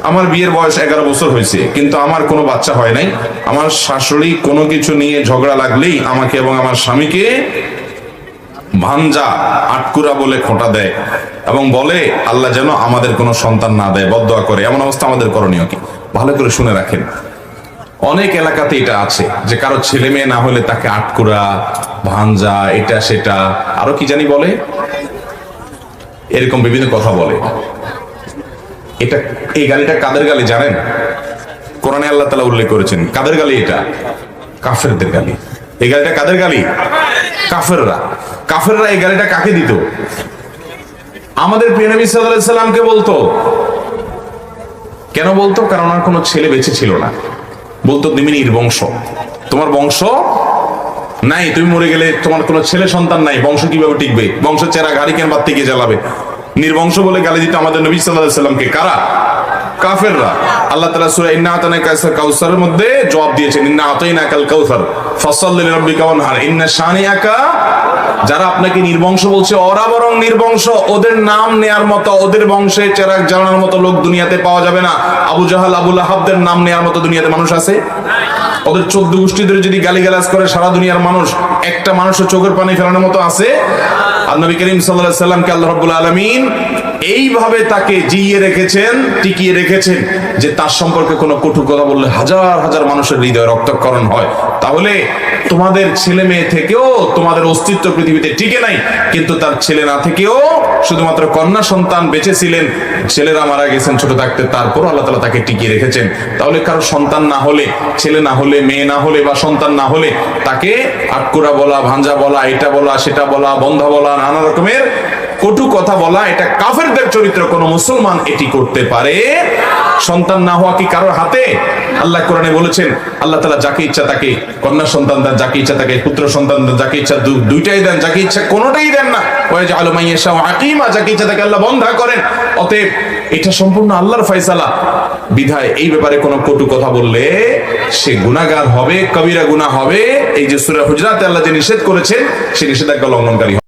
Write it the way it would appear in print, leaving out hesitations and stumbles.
আমার বিয়ের বয়স 11 বছর হয়েছে, কিন্তু আমার কোনো বাচ্চা হয় নাই। আমার শাশুড়ি কোনো কিছু নিয়ে ঝগড়া লাগলেই আমাকে এবং আমার স্বামীকে ভাঞ্জা, আটকুরা বলে খোঁটা দেয় এবং বলে আল্লাহ যেন আমাদের কোনো সন্তান না দেয়, বদদোয়া করে। এমন অবস্থা আমাদের করণীয় কি? ভালো করে শুনে রাখেন, অনেক এলাকাতে এটা আছে যে কারো ছেলে মেয়ে না হলে তাকে আটকুরা, ভাঞ্জা, এটা সেটা আরো কি জানি বলে, এরকম বিভিন্ন কথা বলে। এটা, এই গালিটা কাদের গালি জানেন? কোরআনে আল্লাহ তাআলা উল্লেখ করেছেন কাদের গালি এটা? কাফেরদের গালি। এই গালিটা কাদের গালি? কাফেররা। কাফেররা এই গালিটা কাকে দিত? আমাদের প্রিয় নবী সাল্লাল্লাহু আলাইহি সাল্লামকে বলতো। কেন বলতো? কারণ ওনার কোনো ছেলে বেঁচে ছিল না। বলতো তুমি নির্বংশ, তোমার বংশ নাই, তুমি মরে গেলে তোমার কোনো ছেলে সন্তান নাই, বংশ কিভাবে টিকবে? বংশ চেরা গাড়ি কেন বাদ থেকে জ্বালাবে? নির্বংশ বলে গালি দিত আমাদের নবী সাল্লাল্লাহু আলাইহি সাল্লামকে। কারা? কাফেররা। আল্লাহ তাআলা সূরা ইন্না আতাইনাকা কাউসারের মধ্যে জবাব দিয়েছেন, ইন্না আতাইনাকাল কাউসার ফাসাল্লি লিরাব্বিকা ওয়ানহার ইন্না শানিআকা। যারা আপনাকে নির্বংশ বলছে, ওরা বরং নির্বংশ। ওদের নাম নেয়ার মতো, ওদের বংশে চেরাগ জ্বালানোর মতো লোক দুনিয়াতে পাওয়া যাবে না। আবু জাহাল, আবু লাহাবদের নাম নেয়ার মতো দুনিয়াতে মানুষ আছে? ওদের 14 গোষ্ঠী ধরে যদি গালিগালাজ করে সারা দুনিয়ার মানুষ, একটা মানুষের চোখের পানি ফেলানোর মতো আছে? আর নবী করিম সাল্লাল্লাহু আলাইহি সাল্লামকে আল্লাহ রাব্বুল আলামিন এইভাবে তাকে জিইয়ে রেখেছেন, টিকিয়ে রেখেছেন যে তার সম্পর্কে কোনো কটু কথা বললে হাজার হাজার মানুষের হৃদয়ে রক্তক্ষরণ হয়। তাহলে তোমাদের ছেলে মেয়ে থেকেও তোমাদের অস্তিত্ব পৃথিবীতে টিকে নাই, কিন্তু তার ছেলে না থেকেও শুধুমাত্র কন্যা সন্তান বেঁচে ছিলেন, ছেলেরা মারা গেছেন ছোট থাকতে, তারপর আল্লাহ তাআলা তাকে টিকিয়ে রেখেছেন। তাহলে কারো সন্তান না হলে, ছেলে না হলে, মেয়ে না হলে বা সন্তান না হলে তাকে আটকুরা বলা, ভাঞ্জা বলা, এটা বলা, সেটা বলা, বন্ধা বলা, নানা রকমের কটু কথা বলা, এটা কাফেরদের চরিত্র। কোন মুসলমান এটি করতে পারে? সন্তান না হওয়া কি কারোর হাতে? আল্লাহ কোরআনে বলেছেন, আল্লাহ তাআলা যাকে ইচ্ছা তাকে কন্যা সন্তান দেন, যাকে ইচ্ছা তাকে পুত্র সন্তান দেন, যাকে ইচ্ছা দুইটাই দেন, যাকে ইচ্ছা কোনোটাই দেন না। ওয়াজআলু মান ইয়াশাউ আকিমা, যাকে ইচ্ছা তাকে আল্লাহ বন্ধা করেন। অতএব এটা সম্পূর্ণ আল্লাহর ফয়সালা। বিধায় এই ব্যাপারে কোনো কটু কথা বললে সে গুনাহগার হবে, কবিরা গুনাহ হবে। এই যে সূরা হুজরাতে আল্লাহ যে নিষেধ করেছেন, সে নিষেধাজ্ঞা লঙ্ঘনকারী হবে।